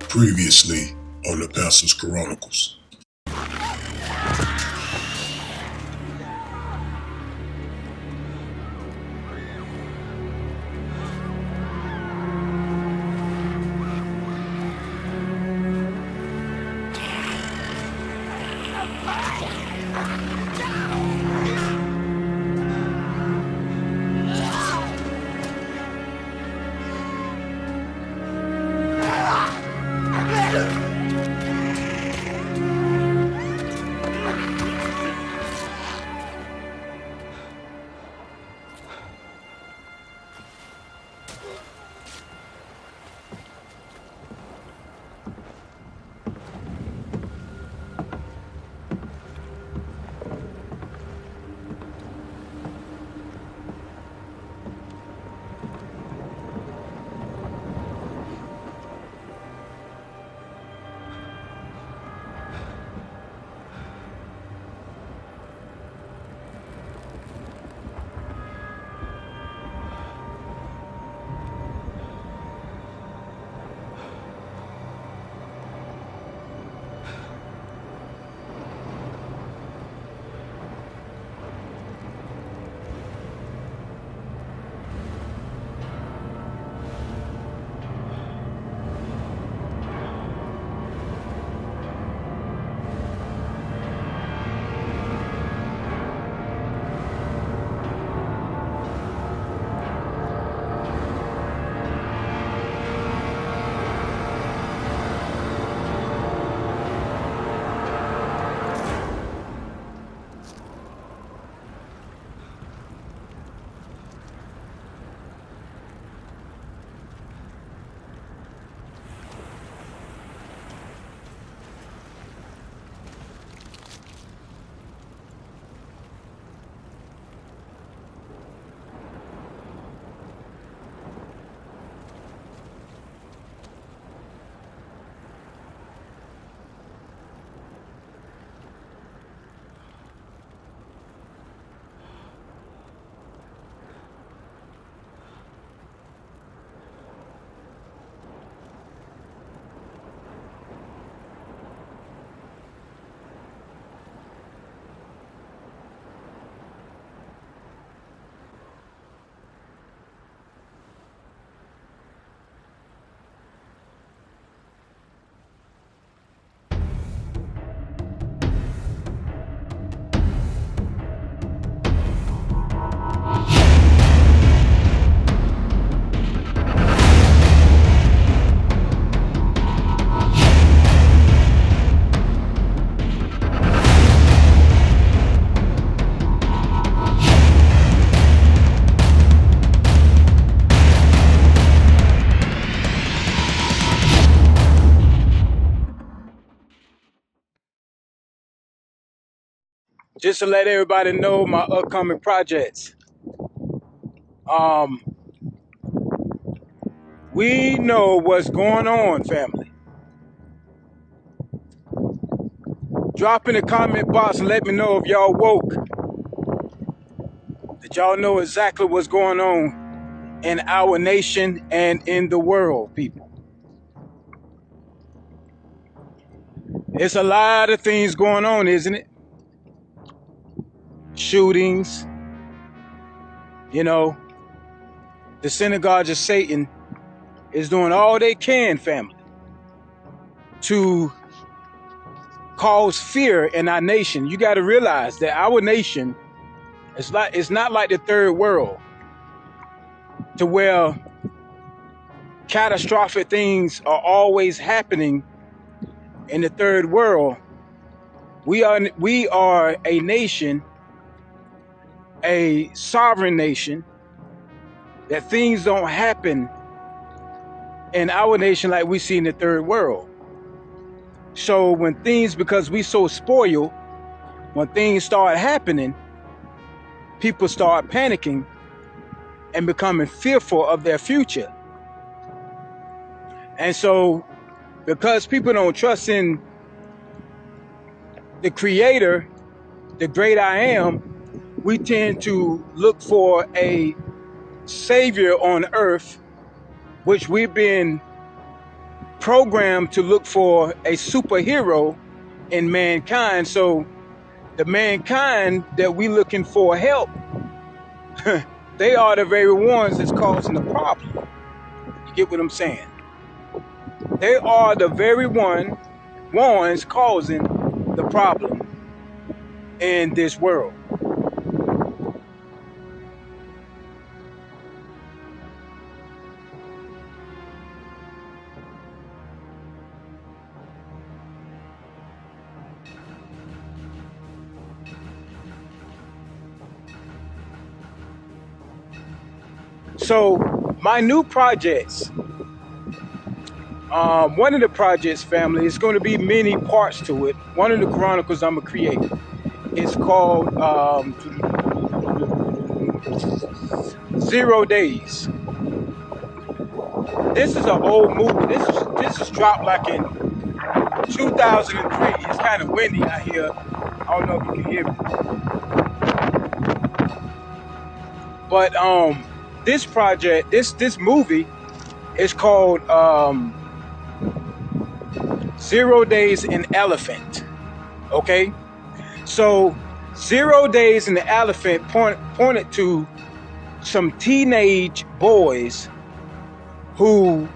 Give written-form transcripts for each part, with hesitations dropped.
Previously on the Pastor's Chronicles. Just to let everybody know my upcoming projects. We know what's going on, family. Drop in the comment box and let me know if y'all woke. That y'all know exactly what's going on in our nation and in the world, people. It's a lot of things going on, isn't it? Shootings, the synagogue of Satan is doing all they can, family, to cause fear in our nation. You got to realize that our nation it's not like the third world, to where catastrophic things are always happening in the third world. We are a nation, a sovereign nation, that things don't happen in our nation like we see in the third world. So because we so spoiled, when things start happening, people start panicking and becoming fearful of their future. And so, because people don't trust in the Creator, the great I am, we tend to look for a savior on earth, which we've been programmed to look for a superhero in mankind. So the mankind that we looking for help, they are the very ones that's causing the problem. You get what I'm saying? They are the very ones causing the problem in this world. So my new projects, one of the projects, family, is going to be many parts to it. One of the Chronicles I'm going to create is called 0 Days. This is an old movie. This is dropped like in 2003. It's kind of windy out here. I don't know if you can hear me. But this project, this movie is called 0 Days in Elephant. Okay? So 0 Days in the Elephant pointed to some teenage boys who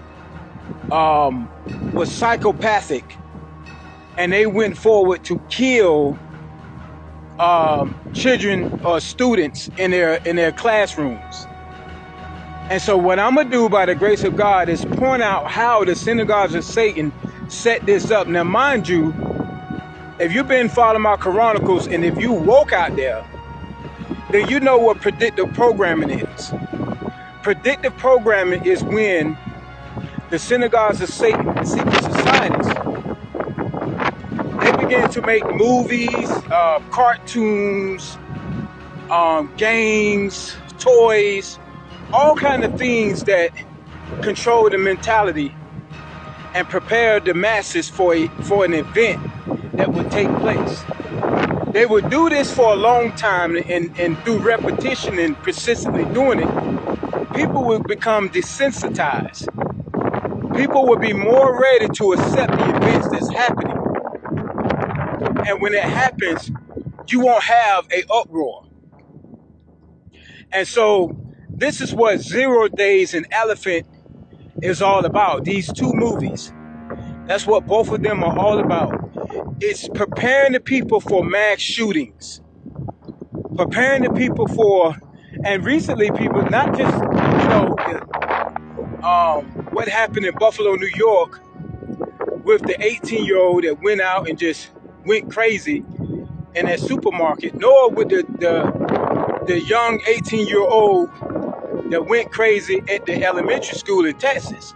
was psychopathic, and they went forward to kill children or students in their classrooms. And so what I'm gonna do by the grace of God is point out how the synagogues of Satan set this up. Now mind you, if you've been following my Chronicles and if you woke out there, then you know what predictive programming is. Predictive programming is when the synagogues of Satan, the secret societies, they begin to make movies, cartoons, games, toys, all kinds of things that control the mentality and prepare the masses for an event that would take place. They would do this for a long time, and through repetition and persistently doing it, people will become desensitized. People will be more ready to accept the events that's happening. And when it happens, you won't have an uproar. And so this is what 0 Days in Elephant is all about. These two movies. That's what both of them are all about. It's preparing the people for mass shootings. Preparing the people for, and recently people, not just, what happened in Buffalo, New York, with the 18-year-old that went out and just went crazy in that supermarket, nor with the young 18-year-old that went crazy at the elementary school in Texas.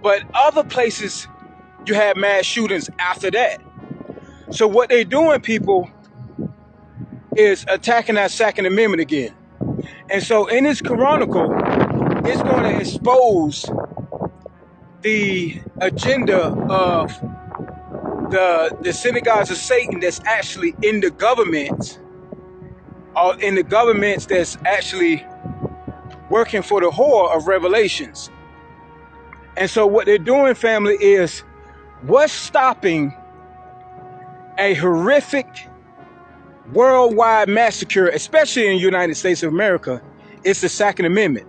But other places, you had mass shootings after that. So what they're doing, people, is attacking that Second Amendment again. And so in this Chronicle, it's going to expose the agenda of the synagogues of Satan that's actually in the government, or in the governments that's actually working for the whore of Revelations. And so what they're doing, family, is what's stopping a horrific worldwide massacre, especially in the United States of America, is the Second Amendment.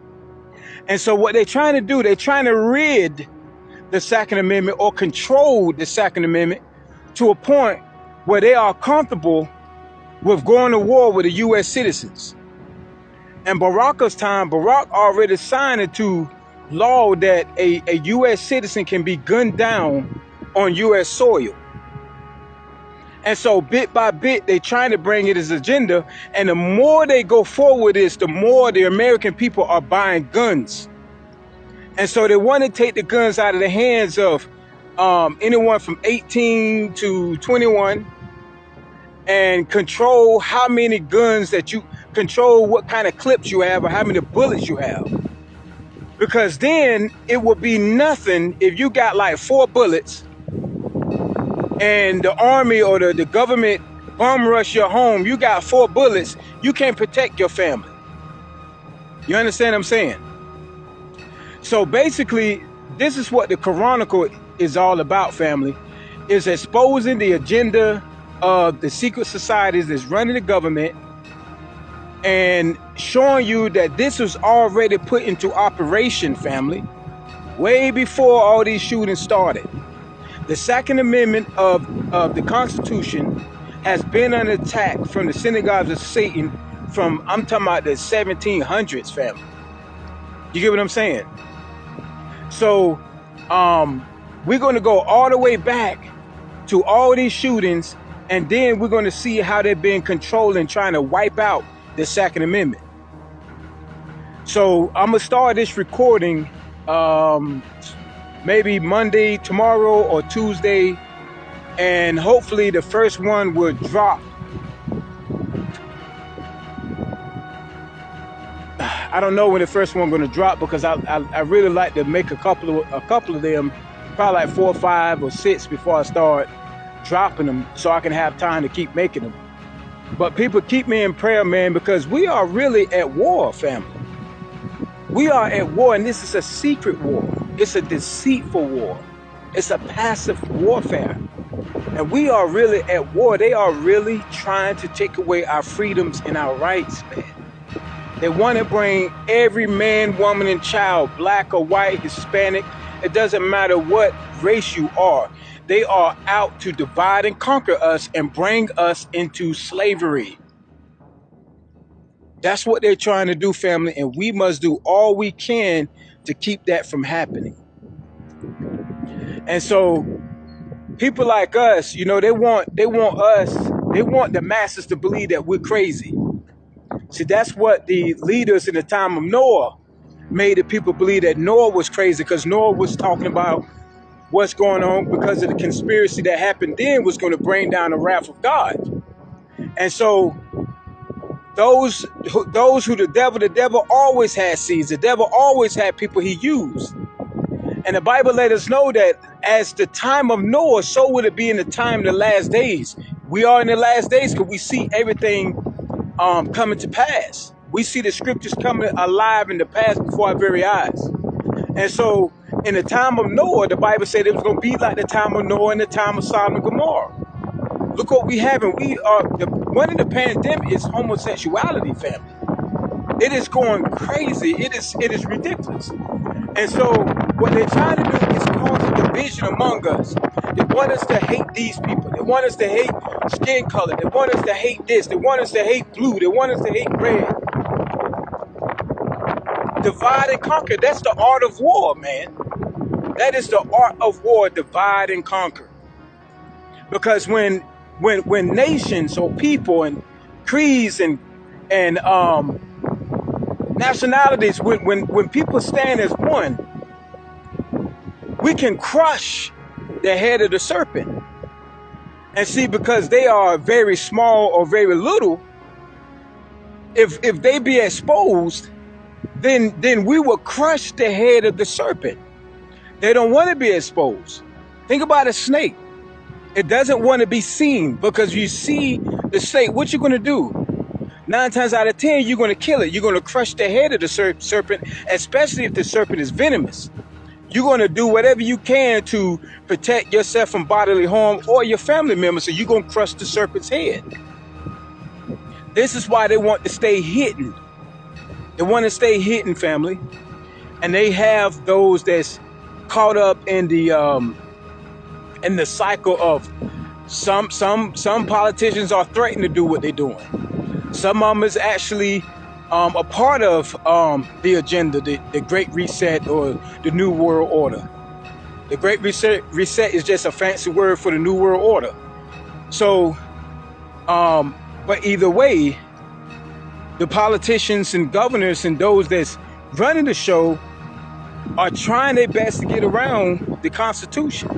And so what they're trying to do, they're trying to rid the Second Amendment or control the Second Amendment to a point where they are comfortable with going to war with the U.S. citizens. In Barack's time, Barack already signed into law that a U.S. citizen can be gunned down on U.S. soil. And so bit by bit, they're trying to bring it as agenda. And the more they go forward the more the American people are buying guns. And so they want to take the guns out of the hands of anyone from 18 to 21 and control how many guns that you control, what kind of clips you have, or how many bullets you have. Because then it would be nothing if you got like 4 bullets and the army or the government bomb rush your home. You got 4 bullets, you can't protect your family. You understand what I'm saying? So basically, this is what the Chronicle is all about, family, is exposing the agenda of the secret societies that's running the government and showing you that this was already put into operation, family, way before all these shootings started. The Second Amendment of the Constitution has been under attack from the synagogues of Satan from, I'm talking about the 1700s, family. You get what I'm saying? So we're going to go all the way back to all these shootings, and then we're going to see how they've been controlling, trying to wipe out the Second Amendment. So I'm going to start this recording maybe Monday, tomorrow, or Tuesday, and hopefully the first one will drop. I don't know when the first one going to drop, because I really like to make a couple of them, probably like 4 or 5 or 6 before I start dropping them, so I can have time to keep making them. But people, keep me in prayer, man, because we are really at war, family. We are at war, and this is a secret war. It's a deceitful war. It's a passive warfare. And we are really at war. They are really trying to take away our freedoms and our rights, man. They want to bring every man, woman, and child, black or white, Hispanic, it doesn't matter what race you are. They are out to divide and conquer us and bring us into slavery. That's what they're trying to do, family, and we must do all we can to keep that from happening. And so people like us, you know, they want the masses to believe that we're crazy. See, that's what the leaders in the time of Noah made the people believe, that Noah was crazy, because Noah was talking about what's going on because of the conspiracy that happened then was going to bring down the wrath of God. And so those who the devil always had seeds. The devil always had people he used. And the Bible let us know that as the time of Noah, so would it be in the time of the last days. We are in the last days because we see everything coming to pass. We see the scriptures coming alive in the past before our very eyes. And so in the time of Noah, the Bible said it was going to be like the time of Noah and the time of Sodom and Gomorrah. Look what we have, and one of the pandemic is homosexuality, family. It is going crazy. It is ridiculous. And so what they're trying to do is cause a division among us. They want us to hate these people. They want us to hate skin color. They want us to hate this. They want us to hate blue. They want us to hate red. Divide and conquer. That's the art of war, man. That is the art of war, divide and conquer. Because when nations or people and creeds and nationalities, when people stand as one, we can crush the head of the serpent. And see, because they are very small or very little, if they be exposed, then we will crush the head of the serpent. They don't want to be exposed. Think about a snake. It doesn't want to be seen, because you see the snake, what you going to do? 9 times out of 10, you're going to kill it. You're going to crush the head of the serpent, especially if the serpent is venomous. You're going to do whatever you can to protect yourself from bodily harm or your family members, so you're going to crush the serpent's head. This is why they want to stay hidden. They want to stay hidden, family. And they have those that's caught up in the cycle of some politicians are threatening to do what they're doing. Some of them is actually a part of the agenda, the Great Reset or the New World Order. The Great Reset is just a fancy word for the New World Order. So, but either way, the politicians and governors and those that's running the show are trying their best to get around the Constitution.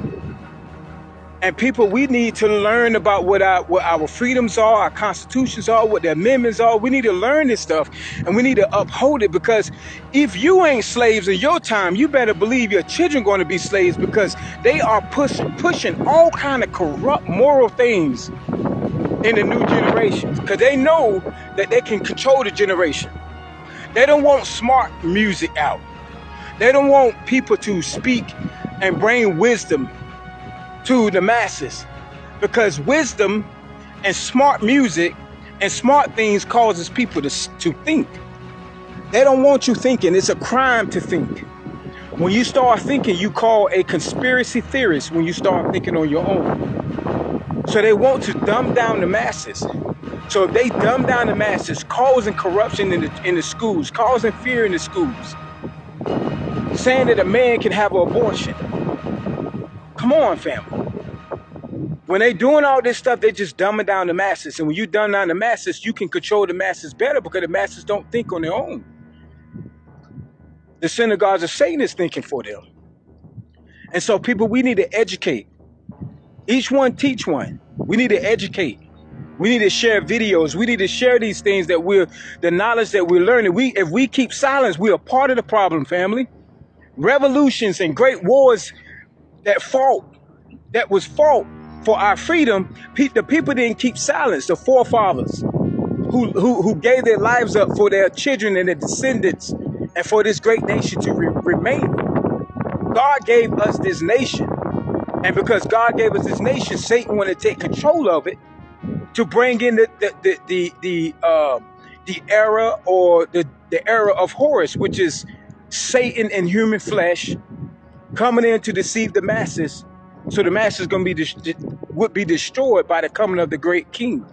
And people, we need to learn about what our freedoms are, our constitutions are, what the amendments are. We need to learn this stuff, and we need to uphold it, because if you ain't slaves in your time, you better believe your children are going to be slaves, because they are pushing all kind of corrupt moral things in the new generations, because they know that they can control the generation. They don't want smart music out. They don't want people to speak and bring wisdom to the masses, because wisdom and smart music and smart things causes people to think. They don't want you thinking. It's a crime to think. When you start thinking, you call a conspiracy theorist when you start thinking on your own. So they want to dumb down the masses. So if they dumb down the masses, causing corruption in the schools, causing fear in the schools, saying that a man can have an abortion. Come on, family. When they doing all this stuff, they just dumbing down the masses. And when you dumb down the masses, you can control the masses better, because the masses don't think on their own. The synagogues of Satan is thinking for them. And so people, we need to educate. Each one teach one. We need to educate. We need to share videos. We need to share these things the knowledge that we're learning. If we keep silence, we are part of the problem, family. Revolutions and great wars that was fought for our freedom, the people didn't keep silence. The forefathers who gave their lives up for their children and their descendants, and for this great nation to remain. God gave us this nation. And because God gave us this nation, Satan wanted to take control of it to bring in the era, or the era of Horus, which is Satan in human flesh coming in to deceive the masses. So the masses would be destroyed by the coming of the great king.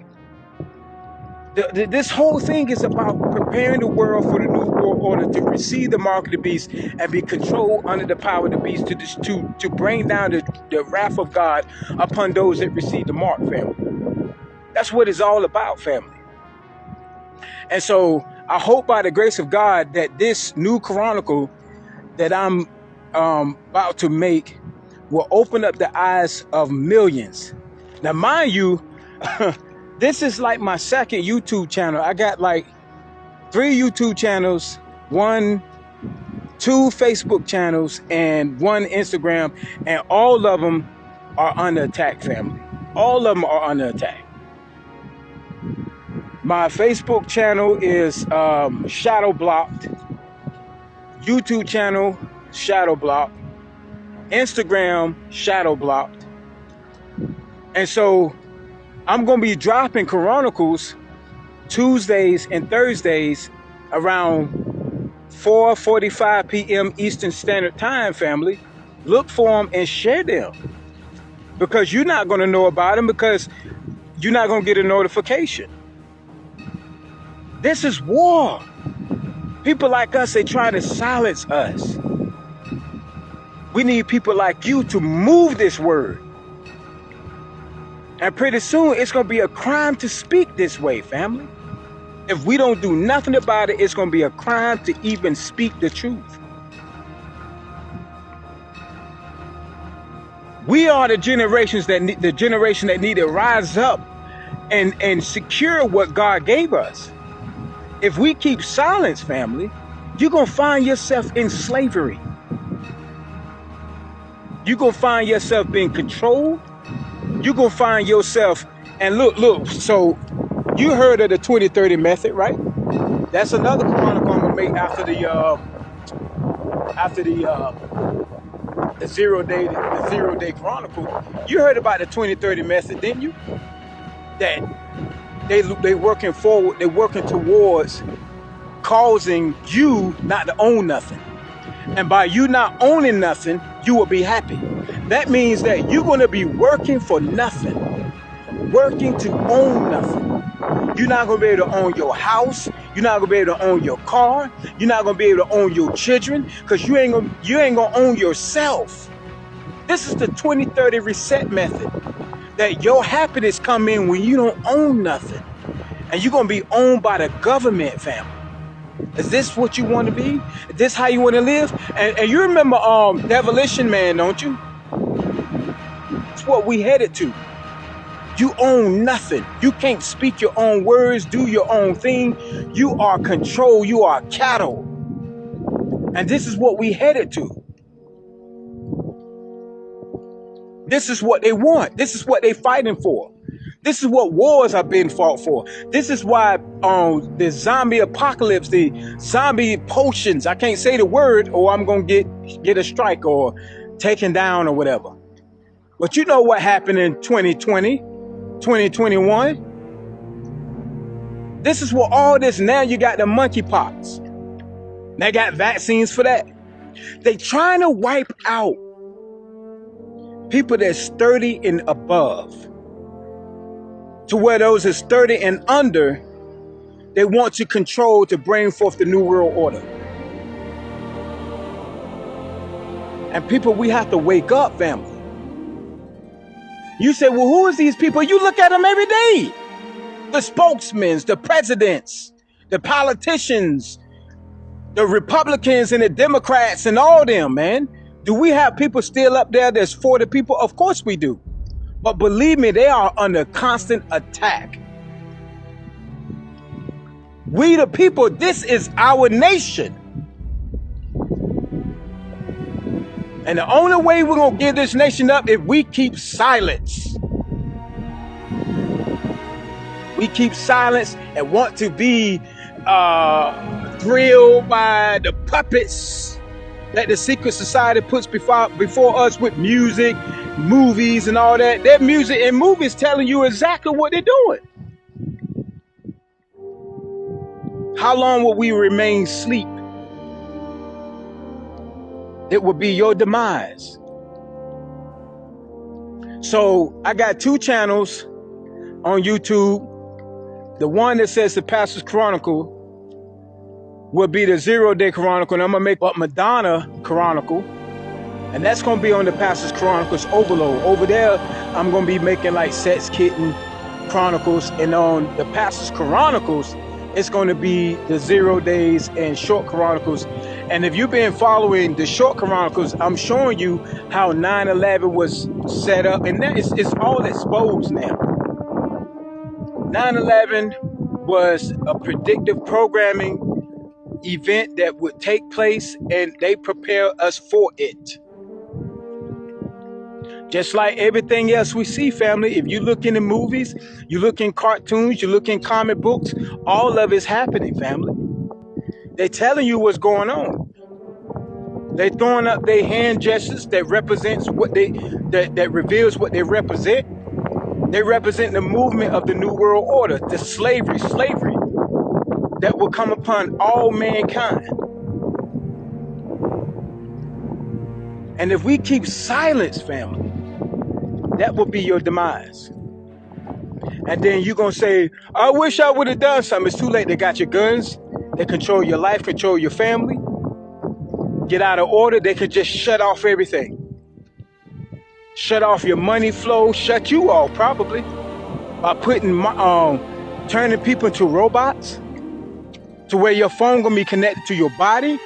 This whole thing is about preparing the world for the new world order, to receive the mark of the beast and be controlled under the power of the beast, to bring down the wrath of God upon those that receive the mark, family. That's what it's all about, family. And so I hope by the grace of God that this new Chronicle that I'm about to make will open up the eyes of millions. Now, mind you, this is like my second YouTube channel. I got like 3 YouTube channels, 2 Facebook channels, and 1 Instagram, and all of them are under attack, family. All of them are under attack. My Facebook channel is shadow blocked. YouTube channel, shadow blocked. Instagram, shadow blocked. And so I'm going to be dropping Chronicles Tuesdays and Thursdays around 4:45 p.m. Eastern Standard Time, family. Look for them and share them, because you're not going to know about them, because you're not going to get a notification. This is war. People like us, they try to silence us. We need people like you to move this word. And pretty soon, it's going to be a crime to speak this way, family. If we don't do nothing about it, it's going to be a crime to even speak the truth. We are the generation that need to rise up and secure what God gave us. If we keep silence, family, you're going to find yourself in slavery. You're going to find yourself being controlled. You're going to find yourself, and look, so you heard of the 2030 method, right? That's another chronicle I'm going to make after the zero day chronicle. You heard about the 2030 method, didn't you? That they working forward, they're working towards causing you not to own nothing. And by you not owning nothing, you will be happy. That means that you're going to be working for nothing, working to own nothing. You're not going to be able to own your house. You're not going to be able to own your car. You're not going to be able to own your children, because you ain't going to own yourself. This is the 2030 reset method, that your happiness come in when you don't own nothing. And you're going to be owned by the government, family. Is this what you want to be? Is this how you want to live? And you remember Demolition Man, don't you? It's what we headed to. You own nothing. You can't speak your own words, do your own thing. You are controlled. You are cattle. And this is what we headed to. This is what they want. This is what they're fighting for. This is what wars are being fought for. This is why the zombie apocalypse, the zombie potions, I can't say the word or I'm going to get a strike or taken down or whatever. But you know what happened in 2020, 2021? This is what all this, now you got the monkeypox. They got vaccines for that. They trying to wipe out people that's 30 and above. To where those that's 30 and under, they want to control to bring forth the New World Order. And people, we have to wake up, family. You say, well, who is these people? You look at them every day. The spokesmen, the presidents, the politicians, the Republicans and the Democrats and all them, man. Do we have people still up there that's for the people? Of course we do. But believe me, they are under constant attack. We the people, this is our nation. And the only way we're going to give this nation up is we keep silence. We keep silence and want to be thrilled by the puppets that the secret society puts before us with music, movies and all that. Their music and movies telling you exactly what they're doing. How long will we remain asleep? It will be your demise. So I got 2 channels on YouTube. The one that says the Pastor's Chronicle will be the 0 Day Chronicle, and I'm gonna make up Madonna Chronicle, and that's gonna be on the Pastor's Chronicles overload. Over there, I'm gonna be making like Sex Kitten Chronicles, and on the Pastor's Chronicles, it's gonna be the 0 Days and Short Chronicles. And if you've been following the Short Chronicles, I'm showing you how 9/11 was set up, and that it's all exposed now. 9/11 was a predictive programming event that would take place, and they prepare us for it. Just like everything else we see, family, if you look in the movies, you look in cartoons, you look in comic books, all of it's happening, family. They're telling you what's going on. They're throwing up their hand gestures that represents what that reveals what they represent. They represent the movement of the New World Order, the slavery that will come upon all mankind. And if we keep silence, family, that will be your demise. And then you're going to say, I wish I would have done something. It's too late. They got your guns. They control your life, control your family. Get out of order. They could just shut off everything. Shut off your money flow. Shut you off, probably. By putting, turning people into robots. To where your phone going to be connected to your body.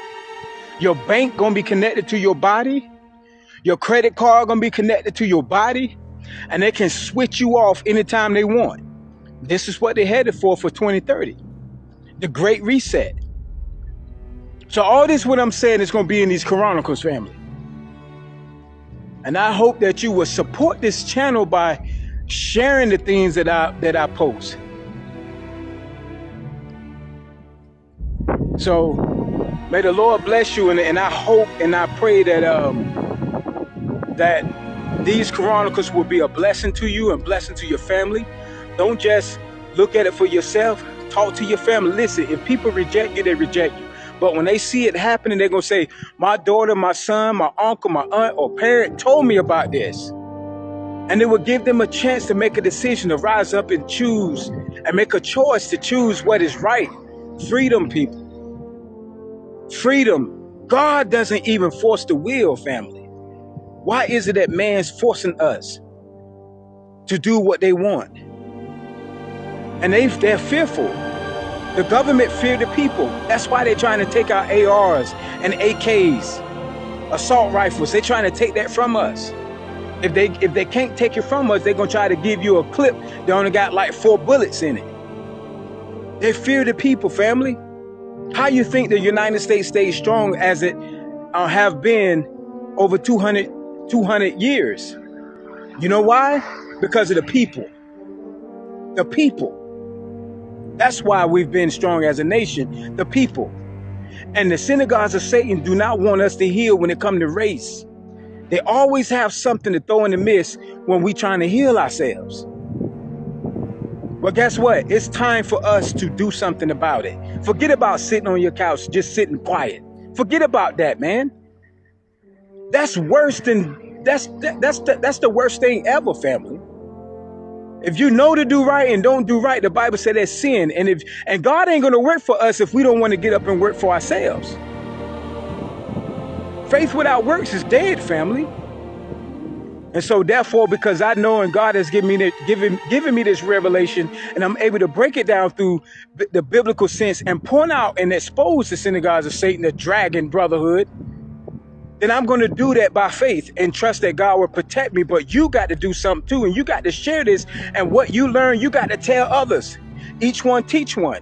Your bank going to be connected to your body. Your credit card going to be connected to your body. And they can switch you off anytime they want. This is what they're headed for 2030. The Great Reset. So all this, what I'm saying, is going to be in these Chronicles, family. And I hope that you will support this channel by sharing the things that I post. So may the Lord bless you, and I hope and I pray that that these Chronicles will be a blessing to you and blessing to your family. Don't just look at it for yourself. Talk to your family. Listen, if people reject you, they reject you. But when they see it happening, they're going to say, my daughter, my son, my uncle, my aunt, or parent told me about this. And it will give them a chance to make a decision, to rise up and choose, and make a choice to choose what is right. Freedom, people. Freedom. God doesn't even force the will, family. Why is it that man's forcing us to do what they want? And they're fearful. The government fear the people. That's why they're trying to take our ARs and AKs, assault rifles. They're trying to take that from us. If they can't take it from us, they're going to try to give you a clip that only got like 4 bullets in it. They fear the people, family. How you think the United States stays strong as it have been over 200 years? You know why? Because of the people. The people. That's why we've been strong as a nation, the people. And the synagogues of Satan do not want us to heal when it comes to race. They always have something to throw in the mist when we trying to heal ourselves. But guess what? It's time for us to do something about it. Forget about sitting on your couch, just sitting quiet. Forget about that, man. That's worse than that's the worst thing ever, family. If you know to do right and don't do right, the Bible said that's sin. And God ain't gonna work for us if we don't want to get up and work for ourselves. Faith without works is dead, family. And so therefore, because I know and God has given me this revelation, and I'm able to break it down through the biblical sense and point out and expose the synagogues of Satan, the dragon brotherhood, then I'm going to do that by faith and trust that God will protect me. But you got to do something too, and you got to share this. And what you learn, you got to tell others. Each one teach one.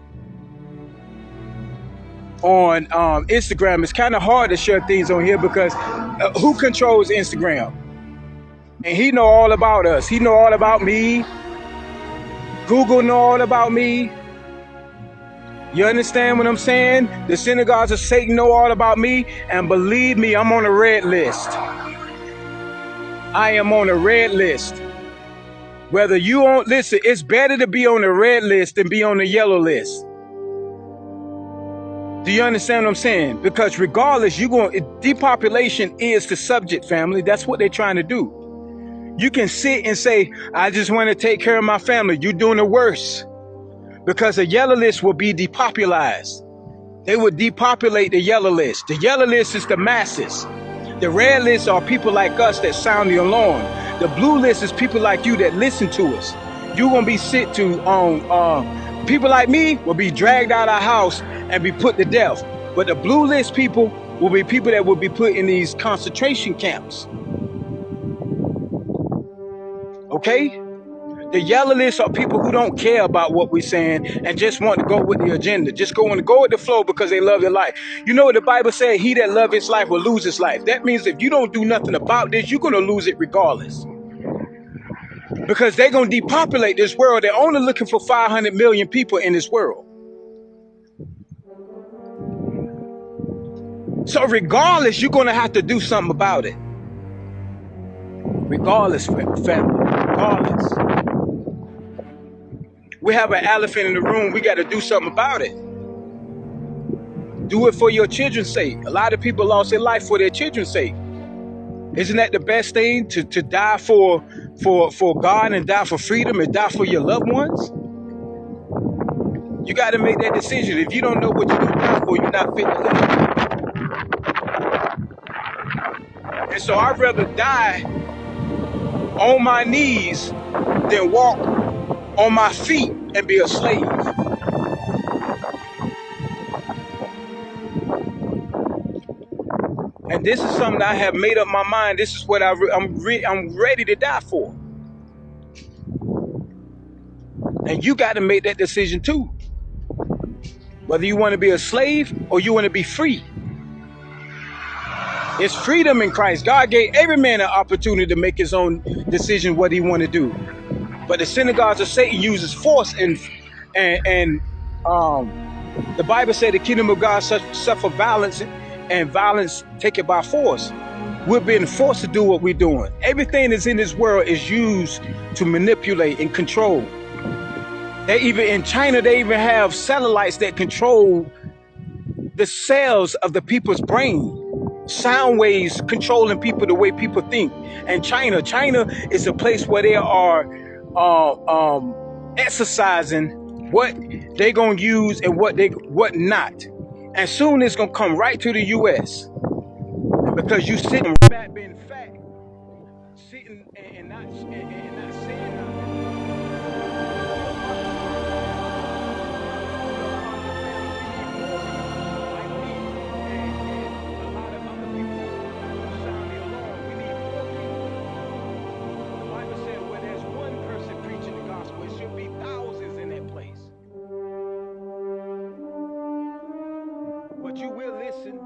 On Instagram, it's kind of hard to share things on here because who controls Instagram? And he know all about us. He know all about me. Google know all about me. You understand what I'm saying? The synagogues of Satan know all about me. And believe me, I'm on a red list. I am on a red list. Whether you won't listen, it's better to be on the red list than be on the yellow list. Do you understand what I'm saying? Because regardless, depopulation is the subject, family. That's what they're trying to do. You can sit and say, I just want to take care of my family. You're doing the worst. Because the yellow list will be depopularized. They would depopulate the yellow list. The yellow list is the masses. The red list are people like us that sound the alarm. The blue list is people like you that listen to us. You're going to be sent to, people like me will be dragged out of our house and be put to death. But the blue list people will be people that will be put in these concentration camps. Okay? The yellow list are people who don't care about what we're saying and just want to go with the agenda. Just go with the flow because they love their life. You know what the Bible said? He that loves his life will lose his life. That means if you don't do nothing about this, you're going to lose it regardless. Because they're going to depopulate this world. They're only looking for 500 million people in this world. So regardless, you're going to have to do something about it. Regardless, family. Regardless. We have an elephant in the room. We got to do something about it. Do it for your children's sake. A lot of people lost their life for their children's sake. Isn't that the best thing? To die for God and die for freedom and die for your loved ones? You got to make that decision. If you don't know what you're going to die for, you're not fit to live. And so I'd rather die on my knees than walk on my feet and be a slave. And this is something I have made up my mind. This is what I'm ready to die for. And you got to make that decision too. Whether you want to be a slave or you want to be free. It's freedom in Christ. God gave every man an opportunity to make his own decision what he want to do. But the synagogues of Satan uses force and the Bible said the kingdom of God suffer violence and violence take it by force. We're being forced to do what we're doing. Everything that's in this world is used to manipulate and control. In China, they even have satellites that control the cells of the people's brain. Sound waves controlling people the way people think. And China is a place where they are exercising what they're gonna use and what not. And soon it's gonna come right to the US. Because you sitting back being fat, sitting and not saying nothing. But you will listen.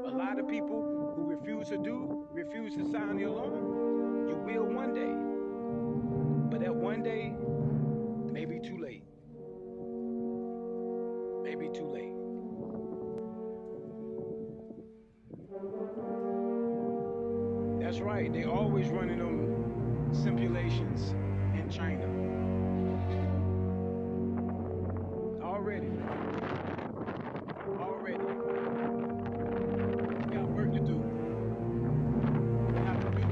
A lot of people who refuse to sound the alarm, you will one day. But that one day may be too late. Maybe too late. That's right. right. They always running them simulations in China. Already. We got work to do. We have to do it.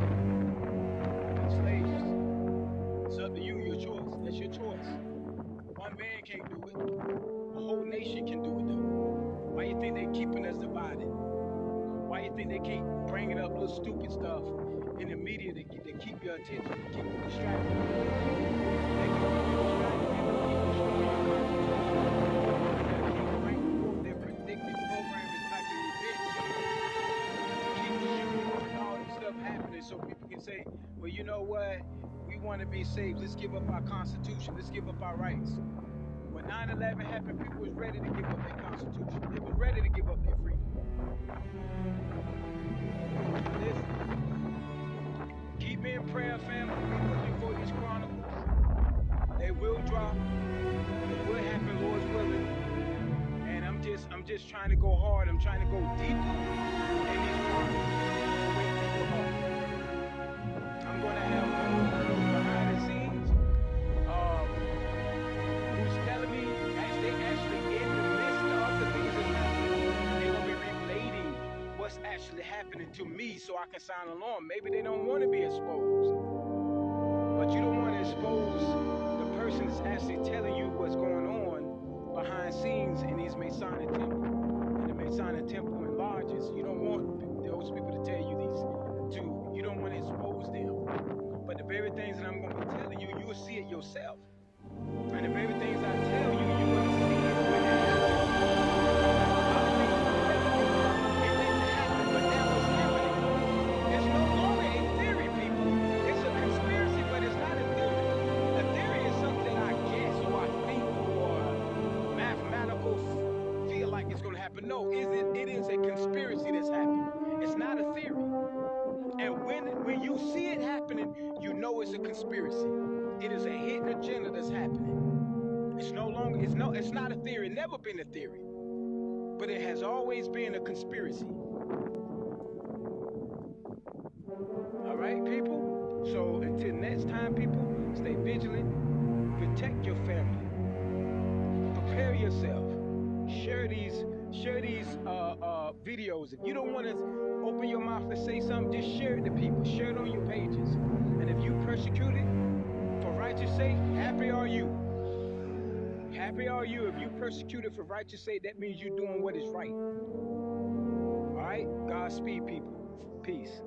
Slaves. It's up to you, your choice. That's your choice. One man can't do it. A whole nation can do it though. Why you think they keeping us divided? Why you think they keep bringing up little stupid stuff in the media to keep your attention, to keep you distracted? They can keep you distracted. They will keep destroying your concentration. They'll keep bringing forth their predicted programming type of events. Keep shooting and all this stuff happening so people can say, well, you know what? We want to be saved. Let's give up our constitution. Let's give up our rights. When 9/11 happened, people was ready to give up their constitution. They was ready to give up their freedom. Listen, keep me in prayer, family. We're looking for these chronicles. They will drop. It will happen, Lord's willing. And I'm just trying to go hard. I'm trying to go deeper in these chronicles to wake people up. I'm going to have girls behind the scenes who's telling me as they actually in the midst of the things that's happening, they're going to be relating what's actually happening to me so I can sound alarm. Maybe they don't want to be exposed, but you don't want to expose the person that's actually telling you what's going on behind scenes in these Masonic temples and the Masonic temple and lodges. You don't want those people to tell you these too. You don't want to expose them. But the very things that I'm going to be telling you, you will see it yourself. And the very things I tell you, you're going to see it when it happens. It didn't happen, but that was happening. It's no longer a theory, people. It's a conspiracy, but it's not a theory. A theory is something I guess or I think or mathematical feel like it's going to happen. No, it is a conspiracy that's happening. It's not a theory. And when you see it happening, you know it's a conspiracy. It is a hidden agenda that's happening. It's not a theory, never been a theory. But it has always been a conspiracy. All right, people? So until next time, people, stay vigilant. Protect your family. Prepare yourself. Share these videos. If you don't want to open your mouth and say something, just share it to people. Share it on your pages. And if you persecuted for righteous sake, happy are you. Happy are you if you persecuted for righteous sake. That means you're doing what is right. All right? Godspeed, people. Peace.